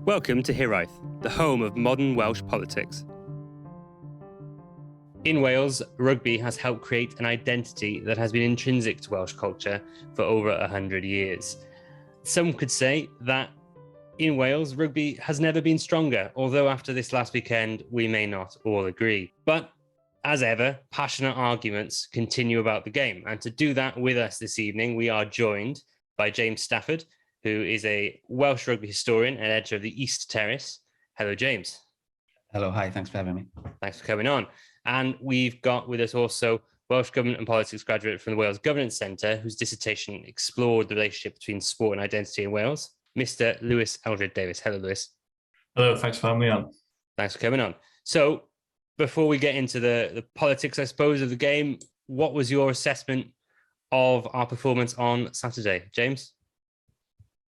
Welcome to Hiraeth, the home of modern Welsh politics. In Wales, rugby has helped create an identity that has been intrinsic to Welsh culture for over 100 years. Some could say that in Wales, rugby has never been stronger, although after this last weekend, we may not all agree. But as ever, passionate arguments continue about the game. And to do that with us this evening, we are joined by James Stafford, who is a Welsh rugby historian and editor of the East Terrace. Hello, James. Hello, hi, thanks for having me. Thanks for coming on. And we've got with us also Welsh Government and Politics graduate from the Wales Governance Centre, whose dissertation explored the relationship between sport and identity in Wales, Mr. Eldred Davies. Hello, Lewis. Hello, thanks for having me on. Thanks for coming on. So before we get into the politics, I suppose, of the game, what was your assessment of our performance on Saturday? James?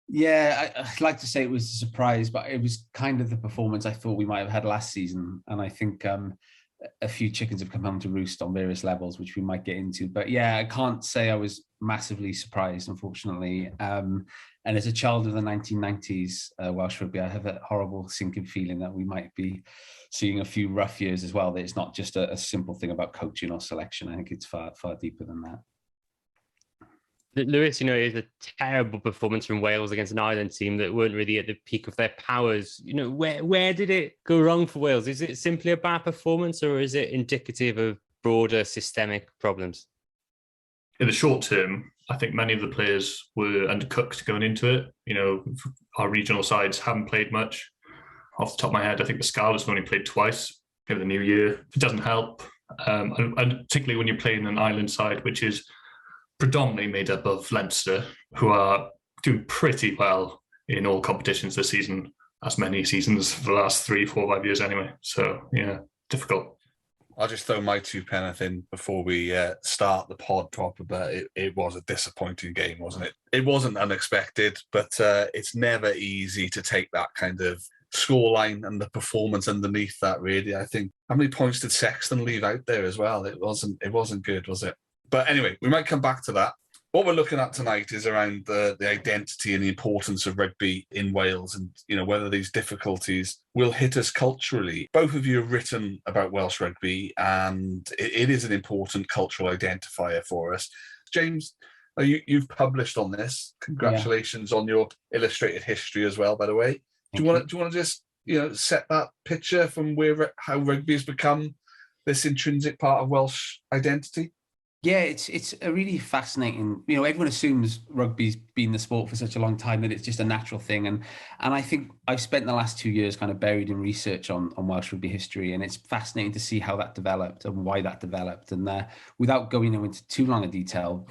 Yeah, I'd like to say it was a surprise, but it was kind of the performance I thought we might have had last season. And I think a few chickens have come home to roost on various levels, which we might get into. But yeah, I can't say I was massively surprised, unfortunately. And as a child of the 1990s Welsh rugby, I have a horrible sinking feeling that we might be seeing a few rough years as well. That it's not just a simple thing about coaching or selection. I think it's far, far deeper than that. Lewis, it was a terrible performance from Wales against an Ireland team that weren't really at the peak of their powers. Where did it go wrong for Wales? Is it simply a bad performance, or is it indicative of broader systemic problems? In the short term, I think many of the players were undercooked going into it. Our regional sides haven't played much. Off the top of my head, I think the Scarlets have only played twice over the new year. It doesn't help. And particularly when you're playing an island side, which is predominantly made up of Leinster, who are doing pretty well in all competitions this season, as many seasons for the last 3, 4, 5 years anyway. So, yeah, difficult. I'll just throw my 2 pence in before we start the pod proper, but it was a disappointing game, wasn't it? It wasn't unexpected, but it's never easy to take that kind of scoreline and the performance underneath that, really. I think, how many points did Sexton leave out there as well? It wasn't good, was it? But anyway, we might come back to that. What we're looking at tonight is around the identity and the importance of rugby in Wales, and whether these difficulties will hit us culturally. Both of you have written about Welsh rugby, and it is an important cultural identifier for us. James, you've published on this. Congratulations on your illustrated history as well, by the way. Do you want to just set that picture from how rugby has become this intrinsic part of Welsh identity? Yeah, it's a really fascinating, everyone assumes rugby's been the sport for such a long time that it's just a natural thing. And I think I've spent the last 2 years kind of buried in research on Welsh rugby history, and it's fascinating to see how that developed and why that developed. And without going into too long a detail,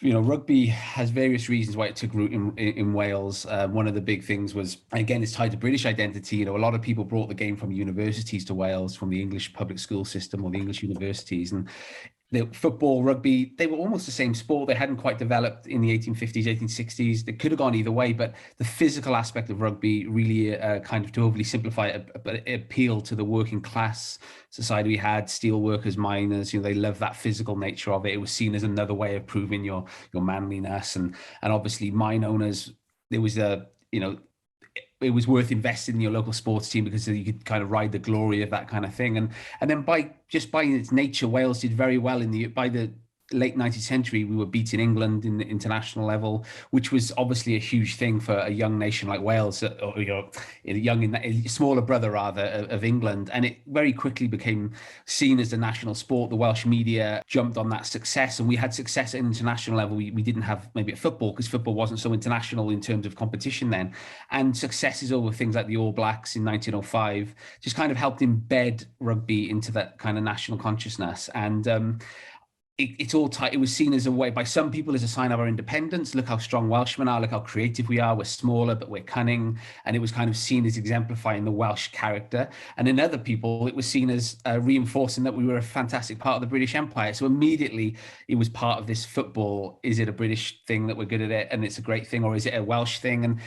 rugby has various reasons why it took root in Wales. One of the big things was, again, it's tied to British identity. A lot of people brought the game from universities to Wales, from the English public school system or the English universities. And the football, rugby, they were almost the same sport. They hadn't quite developed in the 1850s, 1860s. They could have gone either way, but the physical aspect of rugby really kind of, to overly simplify it, but it appealed to the working class society we had, steel workers, miners. They loved that physical nature of it. It was seen as another way of proving your manliness. And obviously mine owners, there was it was worth investing in your local sports team because you could kind of ride the glory of that kind of thing. And then by its nature, Wales did very well by the late 19th century. We were beating England in the international level, which was obviously a huge thing for a young nation like Wales, a smaller brother rather of England. And it very quickly became seen as the national sport. The Welsh media jumped on that success, and we had success at international level. We didn't have maybe at football, because football wasn't so international in terms of competition then. And successes over things like the All Blacks in 1905 just kind of helped embed rugby into that kind of national consciousness. And it's all tight. It was seen as a way by some people as a sign of our independence. Look how strong Welshmen are. Look how creative we are. We're smaller, but we're cunning. And it was kind of seen as exemplifying the Welsh character. And in other people, it was seen as reinforcing that we were a fantastic part of the British Empire. So immediately it was part of this football. Is it a British thing that we're good at it and it's a great thing, or is it a Welsh thing?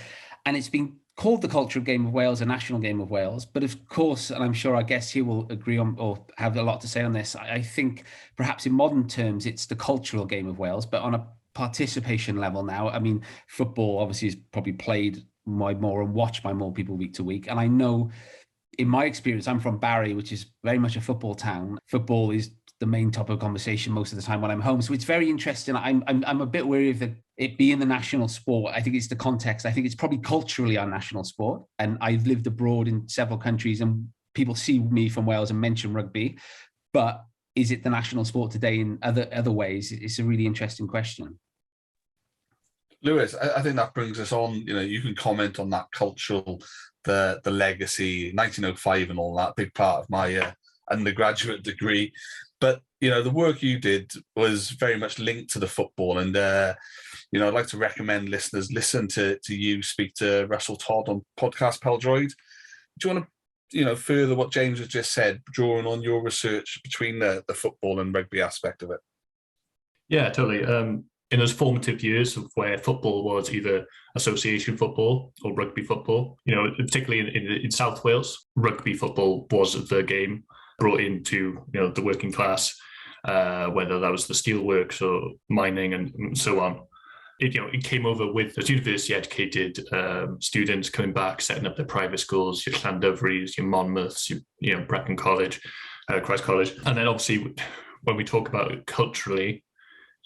And it's been called the cultural game of Wales, a national game of Wales. But of course, and I'm sure our guests here will agree on or have a lot to say on this, I think perhaps in modern terms, it's the cultural game of Wales. But on a participation level now, I mean, football obviously is probably played more and watched by more people week to week. And I know, in my experience, I'm from Barry, which is very much a football town. Football is the main topic of conversation most of the time when I'm home. So it's very interesting. I'm a bit wary of it being the national sport. I think it's the context. I think it's probably culturally our national sport. And I've lived abroad in several countries, and people see me from Wales and mention rugby. But is it the national sport today in other ways? It's a really interesting question. Lewis, I think that brings us on. You can comment on that cultural, the legacy, 1905 and all that, big part of my undergraduate degree. But, the work you did was very much linked to the football. And, I'd like to recommend listeners listen to you speak to Russell Todd on Podcast Pêl-Droed. Do you want to, further what James has just said, drawing on your research between the football and rugby aspect of it? Yeah, totally. In those formative years of where football was either association football or rugby football, particularly in South Wales, rugby football was the game brought into the working class, whether that was the steelworks or mining and so on. It came over with those university educated students coming back, setting up their private schools, your Llandoveries, your Monmouths, your Brecon College, Christ College, and then obviously when we talk about it culturally,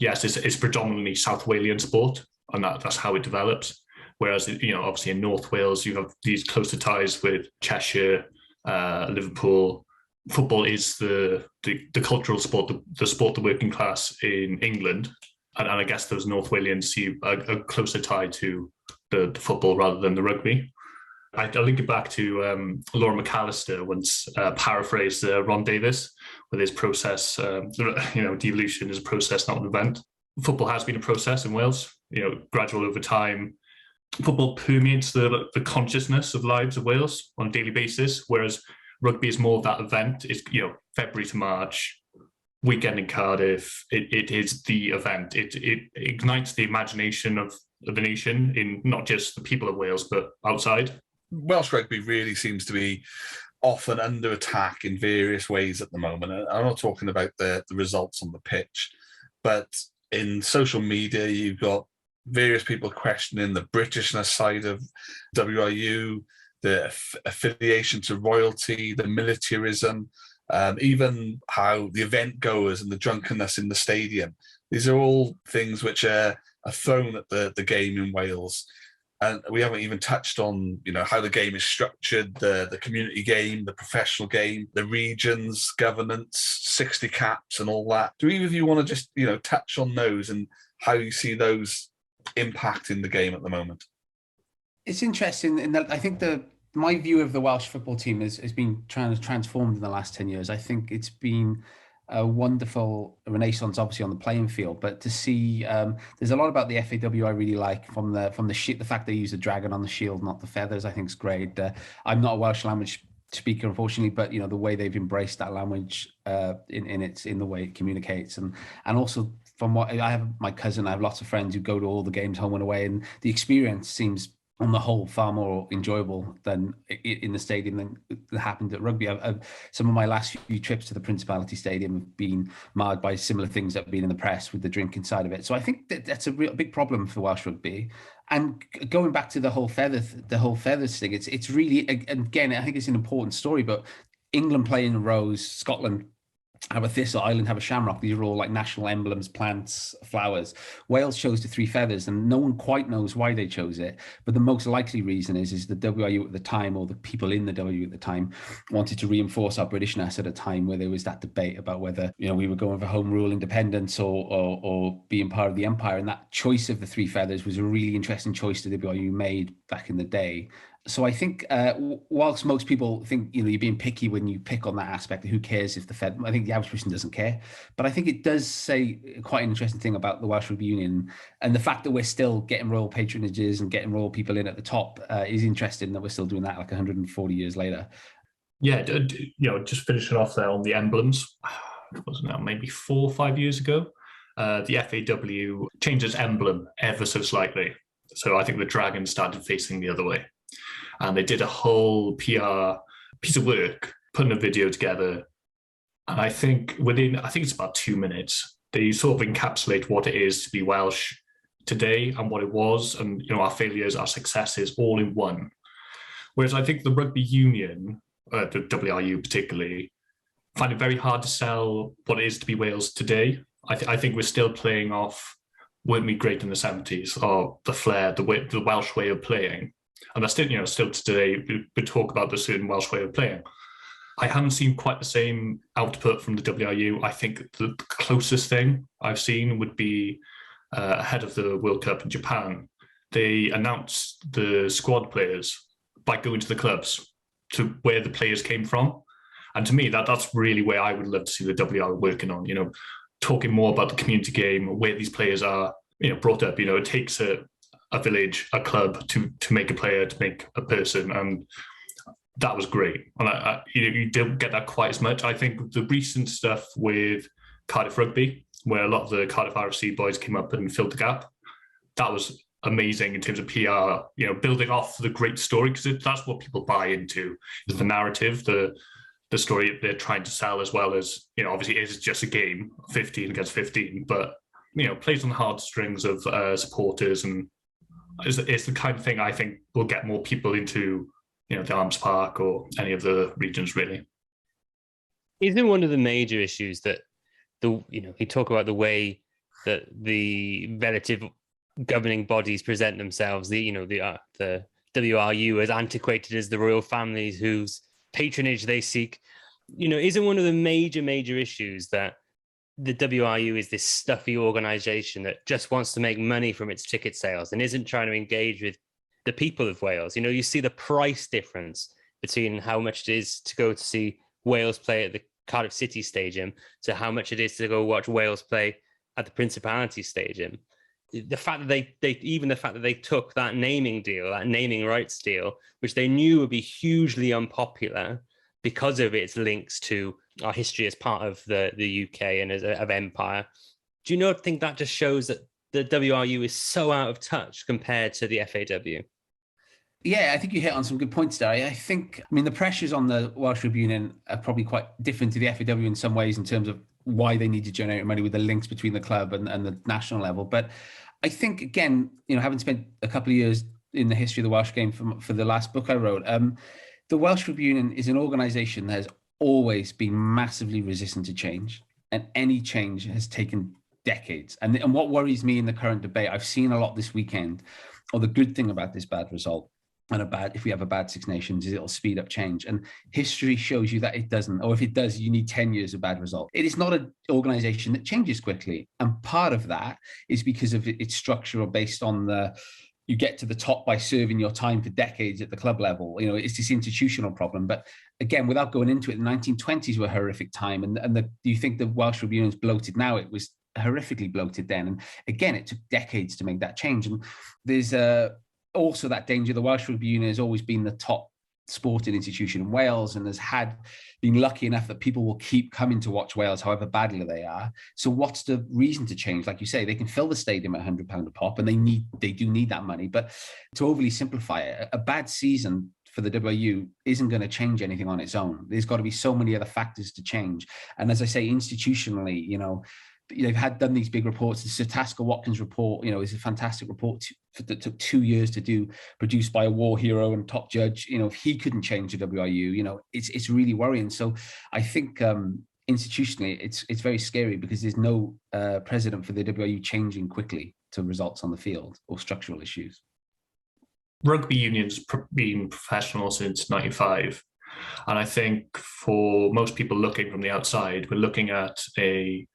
yes, it's predominantly South Walian sport, and that's how it develops. Whereas, obviously in North Wales, you have these closer ties with Cheshire, Liverpool. Football is the cultural sport, the sport, the working class in England. And I guess those North Walians see a closer tie to the football rather than the rugby. I link it back to Laura McAllister once paraphrased Ron Davies with his process. Devolution is a process, not an event. Football has been a process in Wales. Gradual over time. Football permeates the consciousness of lives of Wales on a daily basis, whereas rugby is more of that event. It's February to March, weekend in Cardiff. It is the event. It ignites the imagination of the nation, in not just the people of Wales but outside. Welsh rugby really seems to be often under attack in various ways at the moment. I'm not talking about the results on the pitch, but in social media, you've got various people questioning the Britishness side of WRU, the affiliation to royalty, the militarism, even how the event goers and the drunkenness in the stadium. These are all things which are thrown at the game in Wales. And we haven't even touched on, how the game is structured, the community game, the professional game, the regions, governance, 60 caps and all that. Do either of you want to just, touch on those and how you see those impacting the game at the moment? It's interesting in that I think my view of the Welsh football team has been transformed in the last 10 years. I think it's been a wonderful renaissance, obviously on the playing field, but to see there's a lot about the FAW I really like from the fact they use the dragon on the shield, not the feathers. I think is great. I'm not a Welsh language speaker, unfortunately, but the way they've embraced that language in the way it communicates, and also from what I have, my cousin, I have lots of friends who go to all the games home and away, and the experience seems on the whole far more enjoyable than in the stadium than happened at rugby. Some of my last few trips to the Principality Stadium have been marred by similar things that have been in the press with the drinking side of it. So I think that's a real big problem for Welsh rugby. And going back to the whole feathers thing, it's really, again, I think it's an important story, but England playing a rose, Scotland have a thistle, Ireland have a shamrock. These are all like national emblems, plants, flowers. Wales chose the three feathers, and no one quite knows why they chose it. But the most likely reason is the WRU at the time, or the people in the WRU at the time, wanted to reinforce our Britishness at a time where there was that debate about whether we were going for home rule independence or being part of the empire. And that choice of the three feathers was a really interesting choice the WRU made back in the day. So I think whilst most people think you're being picky when you pick on that aspect, who cares if I think the average person doesn't care. But I think it does say quite an interesting thing about the Welsh Rugby Union, and the fact that we're still getting royal patronages and getting royal people in at the top is interesting, that we're still doing that like 140 years later. Yeah, just finishing off there on the emblems, wasn't it maybe 4 or 5 years ago, the FAW changed its emblem ever so slightly. So I think the dragon started facing the other way. And they did a whole PR piece of work, putting a video together. And I think it's about 2 minutes, they sort of encapsulate what it is to be Welsh, today and what it was, and our failures, our successes, all in one. Whereas I think the rugby union, the WRU particularly, find it very hard to sell what it is to be Wales today. I think we're still playing off, weren't we great in the 70s, or the flair, the Welsh way of playing. And that's still, still today, we talk about the certain Welsh way of playing. I haven't seen quite the same output from the WRU. I think the closest thing I've seen would be ahead of the World Cup in Japan. They announced the squad players by going to the clubs, to where the players came from. And to me, that's really where I would love to see the WRU working on, talking more about the community game, where these players are, brought up. It takes a village, a club to make a player, to make a person. And that was great. And you don't get that quite as much. I think the recent stuff with Cardiff Rugby, where a lot of the Cardiff RFC boys came up and filled the gap, that was amazing in terms of PR, building off the great story, because that's what people buy into, is the narrative, the story they're trying to sell, as well as, obviously it is just a game, 15 against 15, but, plays on the heartstrings of supporters, and it's the kind of thing I think will get more people into, the Arms Park or any of the regions, really. Isn't one of the major issues that you talk about the way that the relative governing bodies present themselves, the WRU as antiquated as the royal families whose patronage they seek, isn't one of the major issues that the WRU is this stuffy organization that just wants to make money from its ticket sales and isn't trying to engage with the people of Wales? You see the price difference between how much it is to go to see Wales play at the Cardiff City Stadium to how much it is to go watch Wales play at the Principality Stadium. The fact that they took that naming deal, that naming rights deal, which they knew would be hugely unpopular because of its links to our history as part of the UK and of empire. Do you not think that just shows that the WRU is so out of touch compared to the FAW? Yeah, I think you hit on some good points there. I think, the pressures on the Welsh Rugby Union are probably quite different to the FAW in some ways in terms of why they need to generate money with the links between the club and the national level. But I think, again, having spent a couple of years in the history of the Welsh game for the last book I wrote, the Welsh Rugby Union is an organisation that has always been massively resistant to change, and any change has taken decades. And what worries me in the current debate, I've seen a lot this weekend, or the good thing about this bad result, if we have a bad Six Nations, is it'll speed up change. And history shows you that it doesn't, or if it does, you need 10 years of bad result. It is not an organization that changes quickly. And part of that is because of its structure, based on you get to the top by serving your time for decades at the club level. It's this institutional problem. But again, without going into it, the 1920s were a horrific time. And do you think the Welsh Rugby Union is bloated now? It was horrifically bloated then. And again, it took decades to make that change. And there's also that danger. The Welsh Rugby Union has always been the top sporting institution in Wales, and has been lucky enough that people will keep coming to watch Wales, however badly they are. So what's the reason to change? Like you say, they can fill the stadium at £100 a pop, and they do need that money. But to overly simplify it, a bad season for the WRU isn't going to change anything on its own. There's got to be so many other factors to change. And as I say, institutionally, they've done these big reports. The Sir Tasker Watkins report, is a fantastic report that took 2 years to do, produced by a war hero and top judge. If he couldn't change the WRU, it's really worrying. So I think institutionally, it's very scary, because there's no precedent for the WRU changing quickly to results on the field or structural issues. Rugby union's been professional since 95. And I think for most people looking from the outside, we're looking at a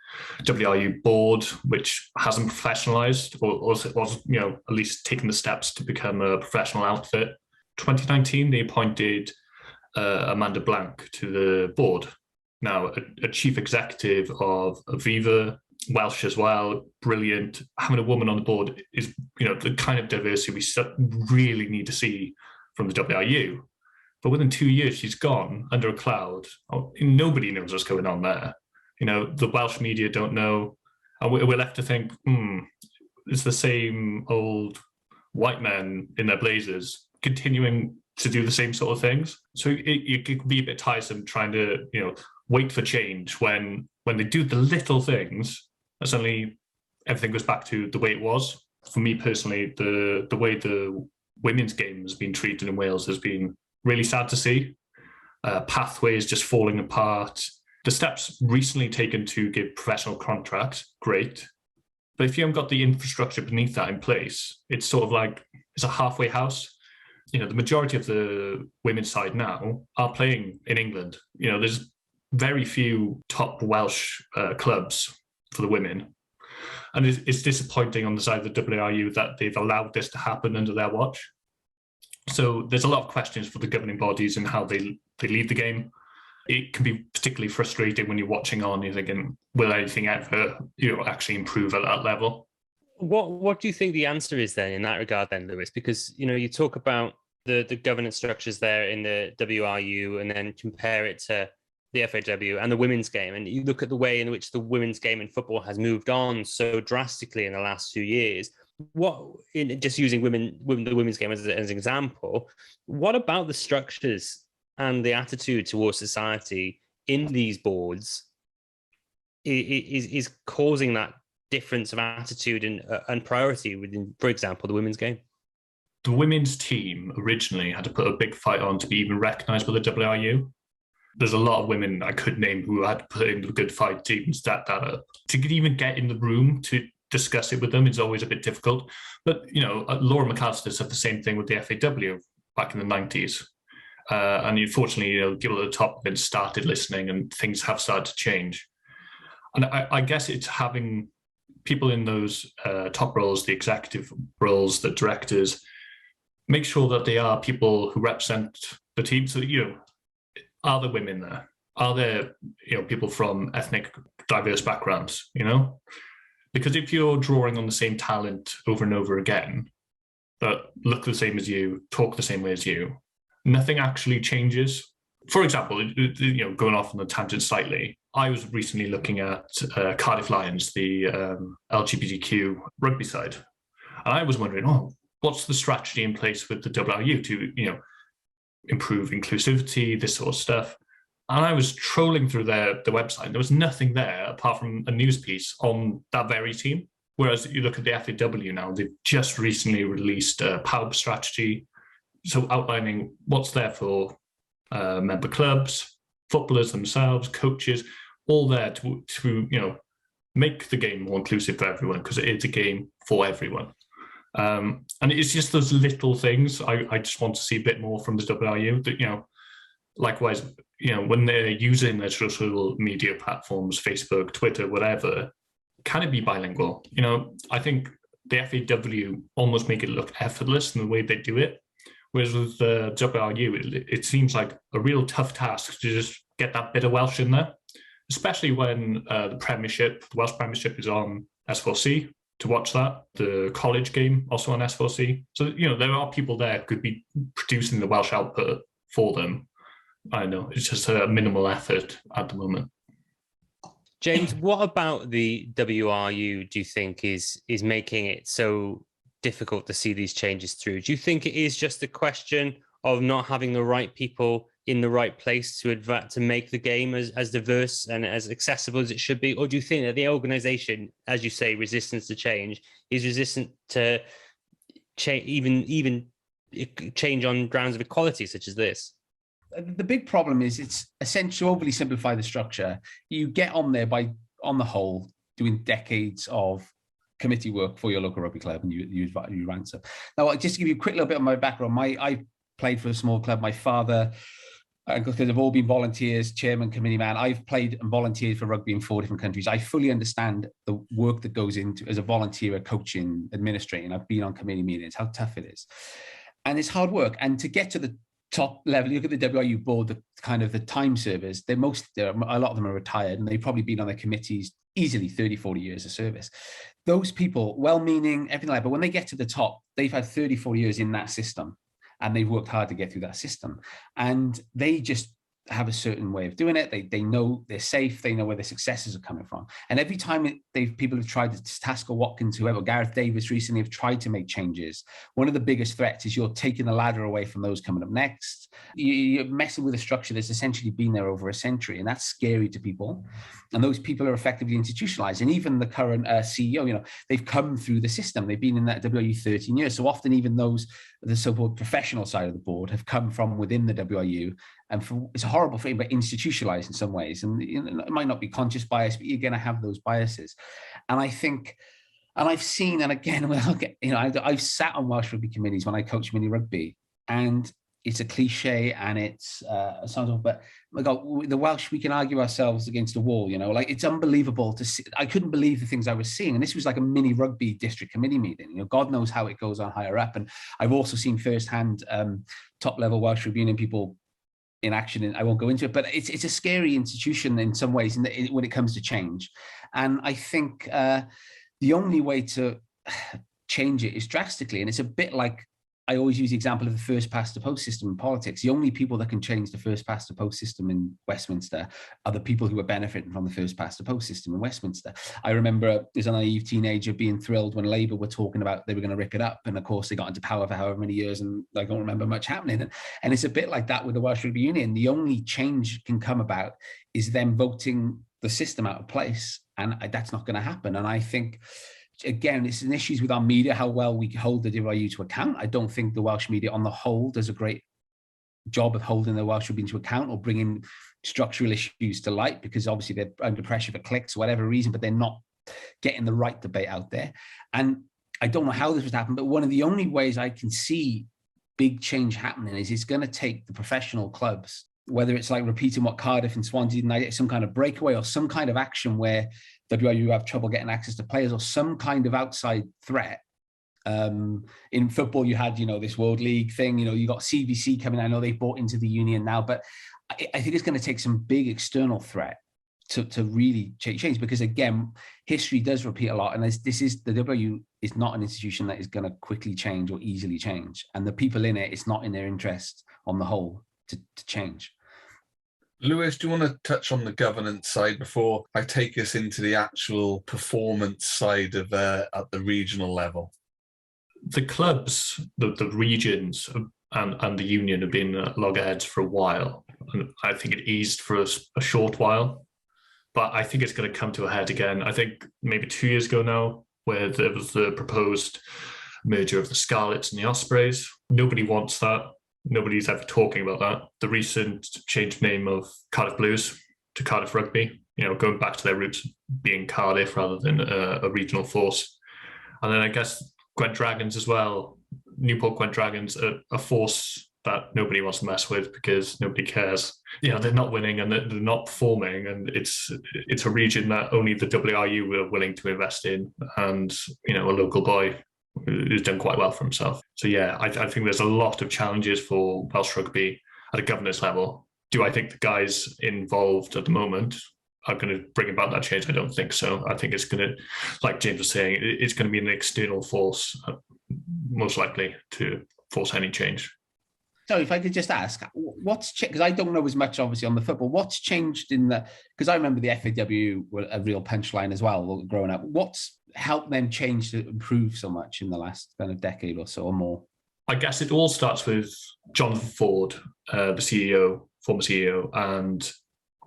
WRU board which hasn't professionalized or at least taken the steps to become a professional outfit. 2019, they appointed Amanda Blanc to the board. Now, a chief executive of Aviva, Welsh as well, brilliant. Having a woman on the board is, the kind of diversity we really need to see from the WRU. But within 2 years, she's gone under a cloud. Nobody knows what's going on there. The Welsh media don't know. And we're left to think, it's the same old white men in their blazers continuing to do the same sort of things. So it could be a bit tiresome trying to, wait for change when they do the little things, and suddenly everything goes back to the way it was. for me personally, the way the women's game has been treated in Wales has been really sad to see. Pathways just falling apart. The steps recently taken to give professional contracts, great. But if you haven't got the infrastructure beneath that in place, it's sort of like it's a halfway house. The majority of the women's side now are playing in England. There's very few top Welsh clubs for the women. And it's disappointing on the side of the WRU that they've allowed this to happen under their watch. So there's a lot of questions for the governing bodies and how they lead the game. It can be particularly frustrating when you're watching on, you're thinking, will anything ever actually improve at that level? What do you think the answer is then in that regard then, Lewis? Because, you talk about the governance structures there in the WRU and then compare it to the FAW and the women's game. And you look at the way in which the women's game in football has moved on so drastically in the last few years. Just using the women's game as an example, what about the structures and the attitude towards society in these boards is causing that difference of attitude and priority within, for example, the women's game? The women's team originally had to put a big fight on to be even recognised by the WRU. There's a lot of women I could name who had to put in a good fight to even stack that up. To even get in the room to discuss it with them is always a bit difficult. But, Laura McAllister said the same thing with the FAW back in the 90s. And unfortunately, people at the top of it started listening and things have started to change. And I guess it's having people in those top roles, the executive roles, the directors, make sure that they are people who represent the team. So, are there women there? Are there, people from ethnic diverse backgrounds, Because if you're drawing on the same talent over and over again, that look the same as you, talk the same way as you, nothing actually changes. For example, going off on the tangent slightly, I was recently looking at Cardiff Lions, the LGBTQ rugby side. And I was wondering, what's the strategy in place with the WRU to, improve inclusivity, this sort of stuff. And I was trolling through their website. There was nothing there apart from a news piece on that very team. Whereas you look at the FAW now, they've just recently released a power strategy. So outlining what's there for member clubs, footballers themselves, coaches, all there to make the game more inclusive for everyone, because it is a game for everyone. And it's just those little things I just want to see a bit more from the WRU. That, likewise, when they're using their social media platforms, Facebook, Twitter, whatever, can it be bilingual? I think the FAW almost make it look effortless in the way they do it. Whereas with the WRU, it seems like a real tough task to just get that bit of Welsh in there, especially when the Welsh Premiership is on S4C. To watch that, the college game also on S4C. So, there are people there who could be producing the Welsh output for them. I know, it's just a minimal effort at the moment. James, what about the WRU do you think is making it so difficult to see these changes through? Do you think it is just a question of not having the right people in the right place to make the game as diverse and as accessible as it should be? Or do you think that the organisation, as you say, resistance to change, is resistant to even change on grounds of equality such as this? The big problem is it's essentially overly simplify the structure. You get on there by, on the whole, doing decades of committee work for your local rugby club, and you rank up. Now, just to give you a quick little bit of my background, I played for a small club. My father, because they've all been volunteers, chairman, committee man. I've played and volunteered for rugby in 4 different countries. I fully understand the work that goes into as a volunteer, coaching, administrating. I've been on committee meetings, how tough it is. And it's hard work. And to get to the top level, you look at the WRU board, the time servers, a lot of them are retired, and they've probably been on their committees easily 30, 40 years of service. Those people, well-meaning, everything like that, but when they get to the top, they've had 30, 40 years in that system. And they've worked hard to get through that system. And they just have a certain way of doing it. They know they're safe. They know where their successes are coming from. And every time people have tried to, Tasker Watkins, whoever, Gareth Davies recently have tried to make changes. One of the biggest threats is you're taking the ladder away from those coming up next. You're messing with a structure that's essentially been there over a century, and that's scary to people. And those people are effectively institutionalized. And even the current CEO, they've come through the system. They've been in that WRU 13 years. So often even those, the so-called professional side of the board, have come from within the WRU. And it's a horrible thing, but institutionalized in some ways. And it might not be conscious bias, but you're going to have those biases. And I think, and I've seen, and again, I've sat on Welsh rugby committees when I coach mini rugby, and it's a cliche and it's but my God, the Welsh, we can argue ourselves against a wall, it's unbelievable to see. I couldn't believe the things I was seeing. And this was like a mini rugby district committee meeting. God knows how it goes on higher up. And I've also seen firsthand top level Welsh rugby union people in action, and I won't go into it, but it's a scary institution in some ways when it comes to change. And I think the only way to change it is drastically. And it's a bit like, I always use the example of the first past the post system in politics. The only people that can change the first past the post system in Westminster are the people who are benefiting from the first past the post system in Westminster. I remember as a naive teenager being thrilled when Labour were talking about they were going to rip it up. And of course they got into power for however many years, and I don't remember much happening. And it's a bit like that with the Welsh Rugby Union. The only change can come about is them voting the system out of place. And that's not going to happen. And I think, again, it's an issue with our media, how well we hold the WRU to account. I don't think the Welsh media on the whole does a great job of holding the Welsh rugby into account or bringing structural issues to light, because obviously they're under pressure for clicks for whatever reason, but they're not getting the right debate out there. And I don't know how this would happen, but one of the only ways I can see big change happening is it's going to take the professional clubs, whether it's like repeating what Cardiff and Swansea did, some kind of breakaway or some kind of action where WRU have trouble getting access to players or some kind of outside threat. In football, you had, this World League thing, you got CVC coming. I know they've bought into the union now, but I think it's going to take some big external threat to really change, because again, history does repeat a lot. And the WRU is not an institution that is going to quickly change or easily change. And the people in it, it's not in their interest on the whole to change. Lewis, do you want to touch on the governance side before I take us into the actual performance side of at the regional level? The clubs, the regions and the union have been at loggerheads for a while. And I think it eased for a short while, but I think it's going to come to a head again. I think maybe 2 years ago now, where there was the proposed merger of the Scarlets and the Ospreys. Nobody wants that. Nobody's ever talking about that. The recent change name of Cardiff Blues to Cardiff Rugby, going back to their roots being Cardiff rather than a regional force. And then I guess Gwent Dragons as well. Newport Gwent Dragons, a force that nobody wants to mess with because nobody cares. They're not winning and they're not performing, and it's a region that only the WRU were willing to invest in, and a local boy who's done quite well for himself. So yeah, I think there's a lot of challenges for Welsh rugby at a governance level. Do I think the guys involved at the moment are going to bring about that change? I don't think so. I think it's going to, like James was saying, it's going to be an external force, most likely, to force any change. So if I could just ask, what's changed? Because I don't know as much, obviously, on the football. What's changed because I remember the FAW were a real punchline as well, growing up. What's helped them change to improve so much in the last kind of decade or so or more? I guess it all starts with Jonathan Ford, the former CEO, and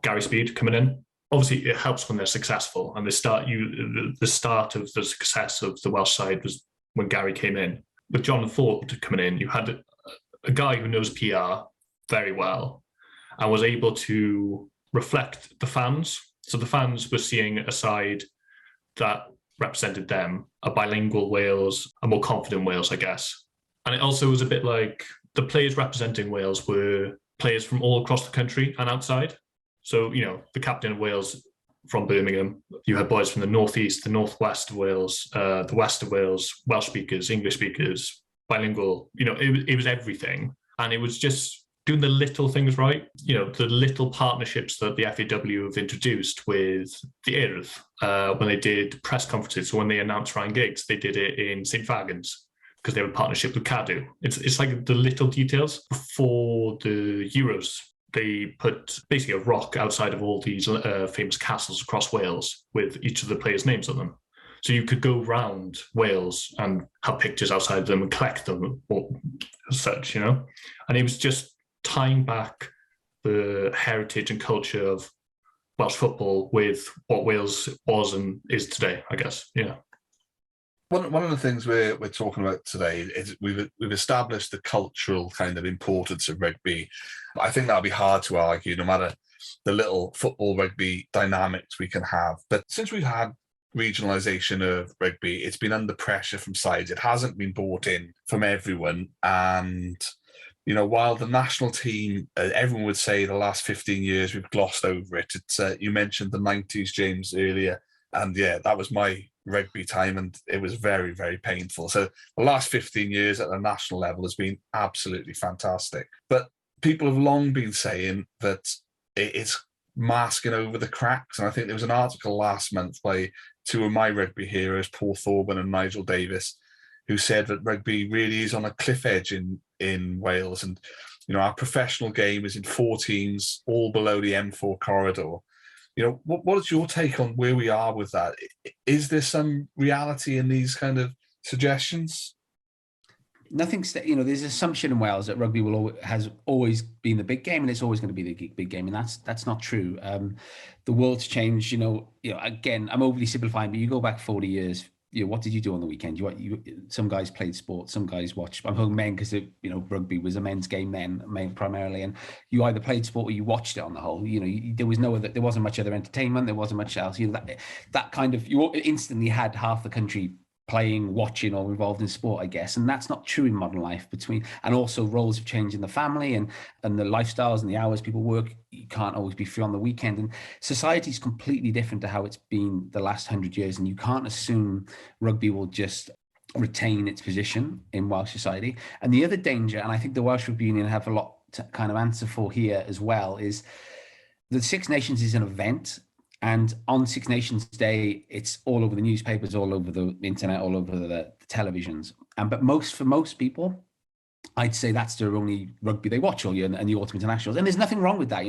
Gary Speed coming in. Obviously, it helps when they're successful, and the start of the success of the Welsh side was when Gary came in. With Jonathan Ford coming in, you had a guy who knows PR very well and was able to reflect the fans. So the fans were seeing a side that represented them, a bilingual Wales, a more confident Wales, I guess. And it also was a bit like the players representing Wales were players from all across the country and outside. So, the captain of Wales from Birmingham, you had boys from the northeast, the northwest of Wales, the west of Wales, Welsh speakers, English speakers, bilingual, it was everything. And it was just doing the little things right, the little partnerships that the FAW have introduced with the Urdd, when they did press conferences. So when they announced Ryan Giggs, they did it in St Fagans because they have a partnership with Cadw. It's like the little details. Before the Euros, they put basically a rock outside of all these famous castles across Wales with each of the players' names on them. So you could go round Wales and have pictures outside of them and collect them or such, And it was just tying back the heritage and culture of Welsh football with what Wales was and is today, I guess. Yeah. One of the things we're talking about today is we've established the cultural kind of importance of rugby. I think that'll be hard to argue, no matter the little football rugby dynamics we can have. But since we've had regionalisation of rugby, it's been under pressure from sides. It hasn't been bought in from everyone. And, while the national team, everyone would say the last 15 years, we've glossed over it. It's you mentioned the 90s, James, earlier. And yeah, that was my rugby time, and it was very, very painful. So the last 15 years at the national level has been absolutely fantastic. But people have long been saying that it's masking over the cracks. And I think there was an article last month by two of my rugby heroes, Paul Thorburn and Nigel Davies, who said that rugby really is on a cliff edge in Wales. And, our professional game is in 4 teams, all below the M4 corridor. What is your take on where we are with that? Is there some reality in these kind of suggestions? Nothing's, there's an assumption in Wales that rugby has always been the big game and it's always going to be the big game, and that's not true. The world's changed. Again, I'm overly simplifying, but you go back 40 years. What did you do on the weekend? Some guys played sports, some guys watched. I'm talking men because rugby was a men's game then, primarily, and you either played sport or you watched it on the whole. There was there wasn't much other entertainment. There wasn't much else. That kind of, you instantly had half the country playing, watching, or involved in sport, I guess. And that's not true in modern life. And also roles have changed in the family and the lifestyles and the hours people work. You can't always be free on the weekend. And society is completely different to how it's been the last 100 years. And you can't assume rugby will just retain its position in Welsh society. And the other danger, and I think the Welsh Rugby Union have a lot to kind of answer for here as well, is the Six Nations is an event. And on Six Nations Day, it's all over the newspapers, all over the internet, all over the televisions. But for most people, I'd say that's their only rugby they watch all year, and the Autumn Internationals. And there's nothing wrong with that.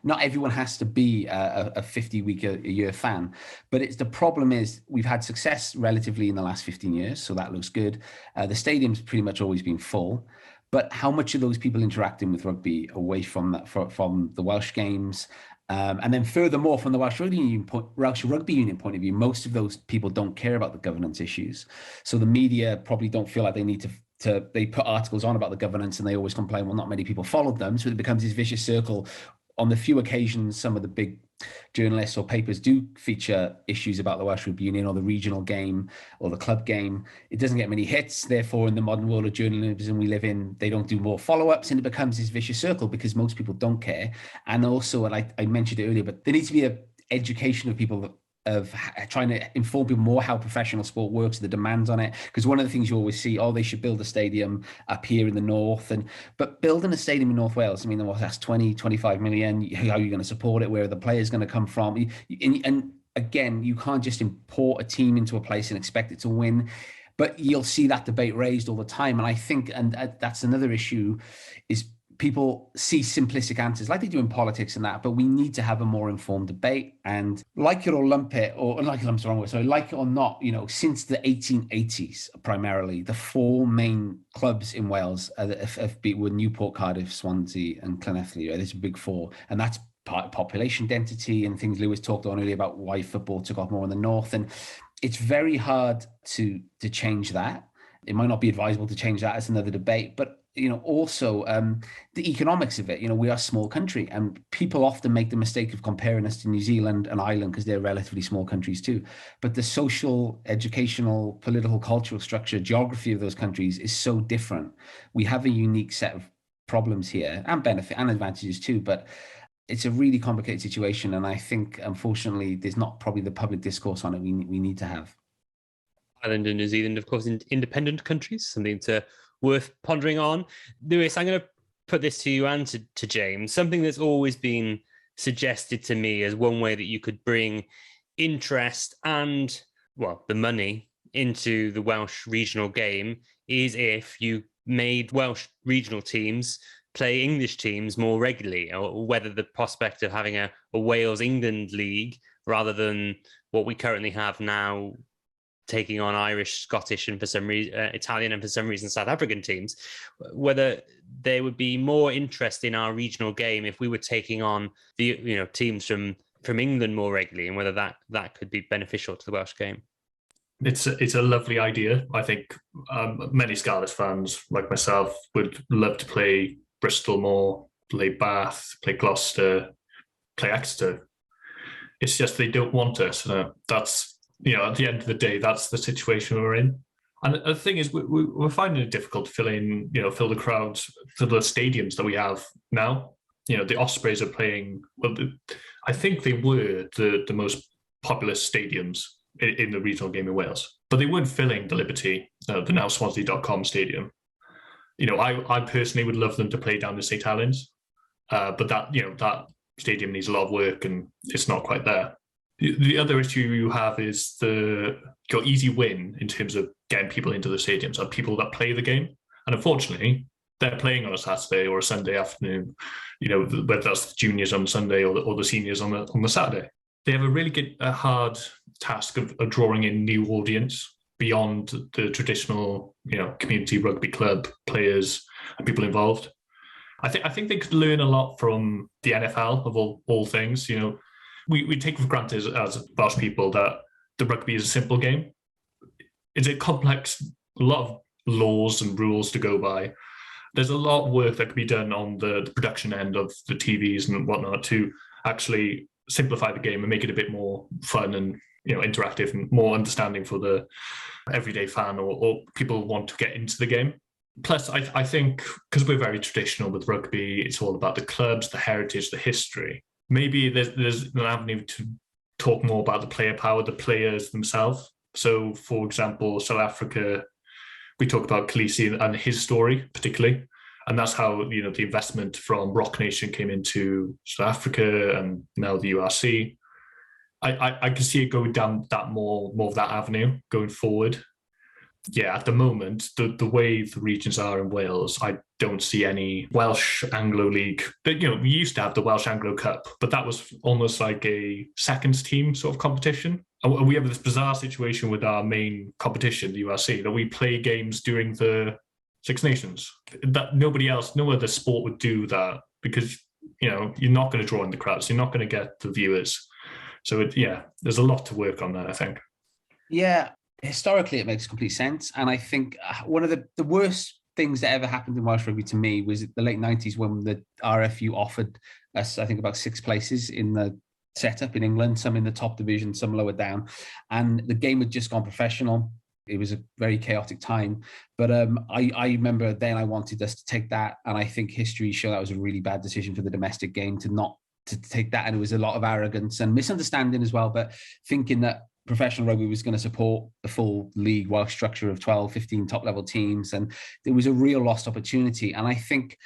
Not everyone has to be a 50-week a year fan. But the problem is we've had success relatively in the last 15 years, so that looks good. The stadium's pretty much always been full. But how much are those people interacting with rugby away from the Welsh games? And then furthermore, from the Welsh Rugby Union point of view, most of those people don't care about the governance issues. So the media probably don't feel like they need to they put articles on about the governance and they always complain, well, not many people followed them. So it becomes this vicious circle. On the few occasions, some of the big journalists or papers do feature issues about the Welsh Rugby Union or the regional game or the club game. It doesn't get many hits. Therefore, in the modern world of journalism we live in, they don't do more follow-ups, and it becomes this vicious circle because most people don't care. And also, and I mentioned it earlier, but there needs to be an education of people of trying to inform people more how professional sport works, the demands on it. Because one of the things you always see, they should build a stadium up here in the north. But building a stadium in North Wales, that's 20, 25 million. How are you going to support it? Where are the players going to come from? And again, you can't just import a team into a place and expect it to win. But you'll see that debate raised all the time. And I think, and that's another issue, is people see simplistic answers like they do in politics and that, but we need to have a more informed debate. And like it or lump it, or like it lump's the wrong word, so like it or not, since the 1880s, primarily, the 4 main clubs in Wales were Newport, Cardiff, Swansea, and Llanelli. Right? There's a big 4, and that's part of population density and things Lewis talked on earlier about why football took off more in the north. And it's very hard to change that. It might not be advisable to change that. It's another debate, but also the economics of it. We are a small country, and people often make the mistake of comparing us to New Zealand and Ireland because they're relatively small countries too. But the social, educational, political, cultural structure, geography of those countries is so different. We have a unique set of problems here, and benefit and advantages too. But it's a really complicated situation, and I think, unfortunately, there's not probably the public discourse on it we need to have. Ireland and New Zealand, of course, independent countries, something worth pondering on. Lewis, I'm going to put this to you and to James. Something that's always been suggested to me as one way that you could bring interest and, the money into the Welsh regional game is if you made Welsh regional teams play English teams more regularly, or whether the prospect of having a Wales-England league rather than what we currently have now, taking on Irish, Scottish, and for some reason Italian, and for some reason South African teams, whether there would be more interest in our regional game if we were taking on the teams from England more regularly, and whether that could be beneficial to the Welsh game. It's a lovely idea. I think many Scarlet fans like myself would love to play Bristol more, play Bath, play Gloucester, play Exeter. It's just they don't want us. That's, at the end of the day, that's the situation we're in. And the thing is, we're finding it difficult to fill the crowds, fill the stadiums that we have now. The Ospreys are playing, well, I think they were the most populous stadiums in the regional game in Wales, but they weren't filling the Liberty, the now Swansea.com stadium. I personally would love them to play down the St. Helens, but that stadium needs a lot of work and it's not quite there. The other issue you have is your easy win in terms of getting people into the stadiums are people that play the game, and unfortunately, they're playing on a Saturday or a Sunday afternoon. Whether that's the juniors on Sunday or the seniors on the Saturday. They have a really hard task of drawing in new audience beyond the traditional, community rugby club players and people involved. I think they could learn a lot from the NFL of all things. We take for granted as Welsh people that the rugby is a simple game. It's a complex, a lot of laws and rules to go by. There's a lot of work that can be done on the production end of the TVs and whatnot to actually simplify the game and make it a bit more fun and interactive and more understanding for the everyday fan or people who want to get into the game. Plus, I think because we're very traditional with rugby, it's all about the clubs, the heritage, the history. Maybe there's an avenue to talk more about the player power, the players themselves. So, for example, South Africa, we talk about Khaleesi and his story particularly, and that's how the investment from Rock Nation came into South Africa and now the URC. I can see it going down that more of that avenue going forward. Yeah, at the moment, the way the regions are in Wales, I don't see any Welsh Anglo League. We used to have the Welsh Anglo Cup, but that was almost like a seconds team sort of competition. And we have this bizarre situation with our main competition, the URC, that we play games during the Six Nations. That no other sport would do that because, you're not going to draw in the crowds. You're not going to get the viewers. So, there's a lot to work on that, I think. Yeah, historically, it makes complete sense. And I think one of the worst things that ever happened in Welsh rugby to me was the late 90s when the RFU offered us, I think, about 6 places in the setup in England, some in the top division, some lower down. And the game had just gone professional. It was a very chaotic time. But I remember then I wanted us to take that. And I think history showed that was a really bad decision for the domestic game to take that. And it was a lot of arrogance and misunderstanding as well. But thinking that professional rugby was going to support the full league Welsh structure of 12, 15 top level teams. And it was a real lost opportunity. And I think,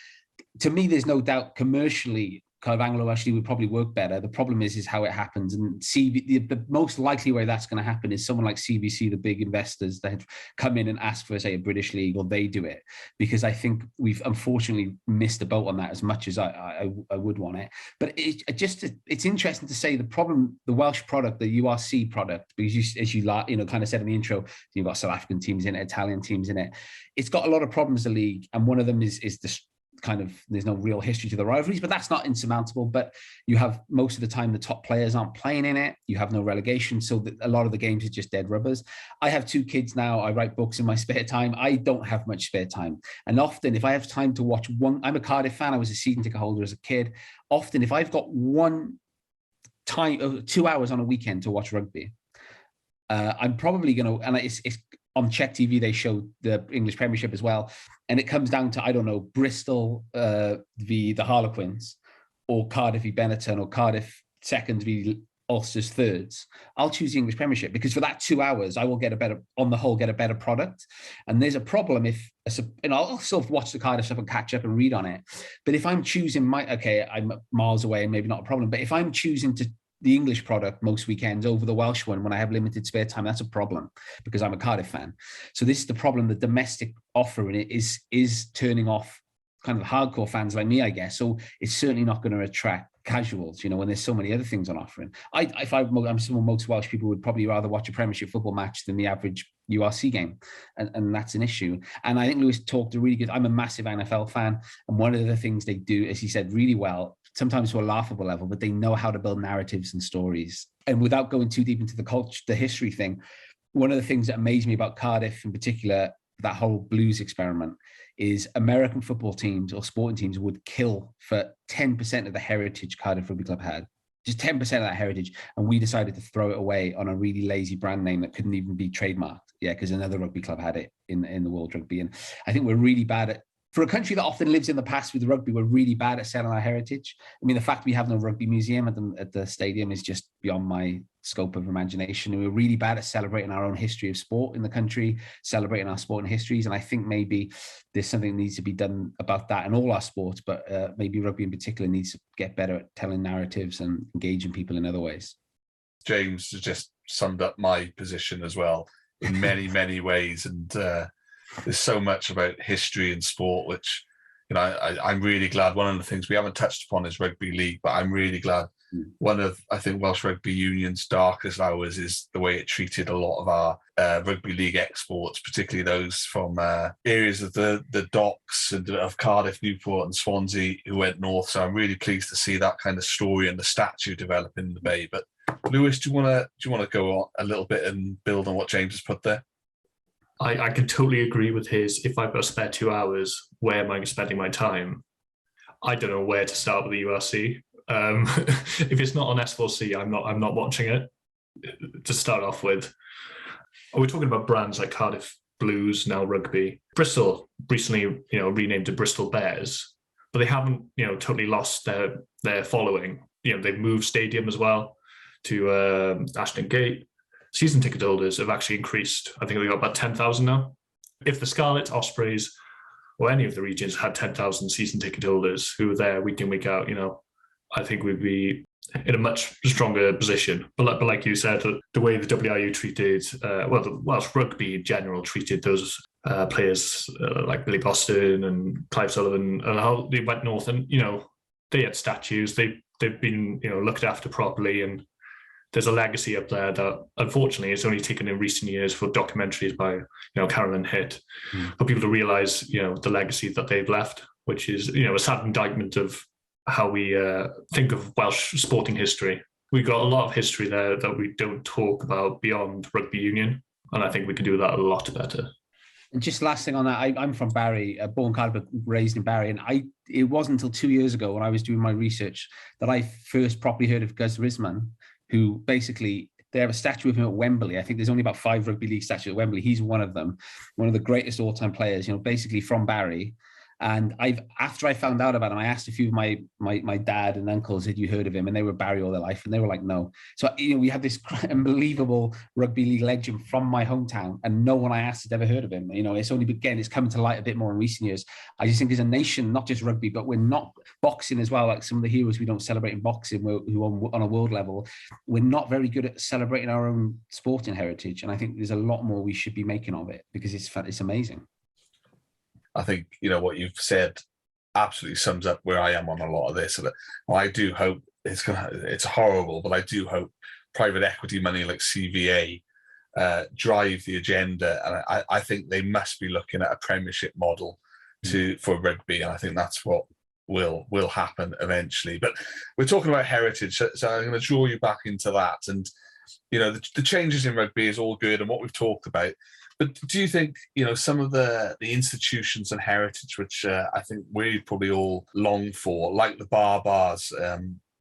to me, there's no doubt commercially, kind of Anglo-Welsh would probably work better. The problem is how it happens. And the most likely way that's going to happen is someone like CVC, the big investors that come in and ask for, say, a British league, or they do it. Because I think we've unfortunately missed the boat on that as much as I would want it. But it's interesting to say the problem, the Welsh product, the URC product, because as you kind of said in the intro, you've got South African teams in it, Italian teams in it. It's got a lot of problems, the league. And one of them is the kind of, there's no real history to the rivalries, but that's not insurmountable. But you have most of the time the top players aren't playing in it. You have no relegation, so a lot of the games are just dead rubbers. I have 2 kids now. I write books in my spare time. I don't have much spare time, and often if I have time to watch I'm a Cardiff fan. I was a season ticket holder as a kid. Often if I've got 2 hours on a weekend to watch rugby, I'm probably going to, and it's on Czech TV, they showed the English Premiership as well. And it comes down to, I don't know, Bristol v the Harlequins, or Cardiff v Benetton, or Cardiff seconds v Ulster's thirds. I'll choose the English Premiership because for that 2 hours, I will get a better product. And there's a problem I'll still watch the Cardiff stuff and catch up and read on it. But if I'm choosing I'm miles away and maybe not a problem. But if I'm choosing the English product most weekends over the Welsh one when I have limited spare time, that's a problem because I'm a Cardiff fan. So this is the problem. The domestic offer in it is turning off kind of hardcore fans like me, I guess. So it's certainly not going to attract casuals, when there's so many other things on offering. I'm sure most Welsh people would probably rather watch a Premiership football match than the average URC game, and that's an issue. And I think Lewis talked a really good. I'm a massive NFL fan, and one of the things they do, as he said, really well, sometimes to a laughable level, but they know how to build narratives and stories. And without going too deep into the culture, the history thing, one of the things that amazed me about Cardiff in particular, that whole Blues experiment, is American football teams or sporting teams would kill for 10% of the heritage Cardiff Rugby Club had. Just 10% of that heritage. And we decided to throw it away on a really lazy brand name that couldn't even be trademarked. Yeah, because another rugby club had it in the World Rugby. And I think we're really bad at, for a country that often lives in the past with rugby, we're really bad at selling our heritage. I mean, the fact we have no rugby museum at the stadium is just beyond my scope of imagination. And we're really bad at celebrating our own history of sport in the country, celebrating our sporting histories. And I think maybe there's something that needs to be done about that in all our sports, but maybe rugby in particular needs to get better at telling narratives and engaging people in other ways. James has just summed up my position as well in many, many ways. And there's so much about history and sport, which, I'm really glad. One of the things we haven't touched upon is rugby league, but I'm really glad. One of, I think, Welsh Rugby Union's darkest hours is the way it treated a lot of our rugby league exports, particularly those from areas of the docks and of Cardiff, Newport and Swansea who went north. So I'm really pleased to see that kind of story and the statue develop in the Bay. But Lewis, do you want to go on a little bit and build on what James has put there? I can totally agree with his, if I've got to spare 2 hours, where am I spending my time? I don't know where to start with the URC. If it's not on S4C, I'm not watching it, to start off with. We're talking about brands like Cardiff Blues, now Rugby. Bristol recently, renamed to Bristol Bears, but they haven't, totally lost their following. They've moved stadium as well to Ashton Gate. Season ticket holders have actually increased. I think we've got about 10,000 now. If the Scarlet, Ospreys, or any of the regions had 10,000 season ticket holders who were there week in, week out, I think we'd be in a much stronger position. But like you said, the way the WRU treated, the Welsh Rugby in general treated those players like Billy Boston and Clive Sullivan, and how they went north, and they had statues. They've been looked after properly, and there's a legacy up there that unfortunately is only taken in recent years for documentaries by Carolyn Hitt for people to realise the legacy that they've left, which is a sad indictment of how we think of Welsh sporting history. We've got a lot of history there that we don't talk about beyond rugby union, and I think we can do that a lot better. And just last thing on that, I'm from Barry, born Cardiff, raised in Barry, and it wasn't until 2 years ago when I was doing my research that I first properly heard of Gus Risman, who basically, they have a statue of him at Wembley. I think there's only about 5 rugby league statues at Wembley. He's one of them, one of the greatest all-time players, basically from Barry. And after I found out about him, I asked a few of my dad and uncles, had you heard of him? And they were Barry all their life, and they were like, no. So we have this unbelievable rugby league legend from my hometown, and no one I asked had ever heard of him. It's only, again, it's coming to light a bit more in recent years. I just think as a nation, not just rugby, but we're not boxing as well. Like some of the heroes we don't celebrate in boxing, who on a world level, we're not very good at celebrating our own sporting heritage. And I think there's a lot more we should be making of it, because it's amazing. I think, what you've said absolutely sums up where I am on a lot of this. I do hope it's horrible, but I do hope private equity money like CVA drive the agenda. And I think they must be looking at a Premiership model for rugby. And I think that's what will happen eventually. But we're talking about heritage. So I'm going to draw you back into that. And, the changes in rugby is all good and what we've talked about. But do you think, some of the institutions and heritage, which I think we probably all long for, like the bar bars,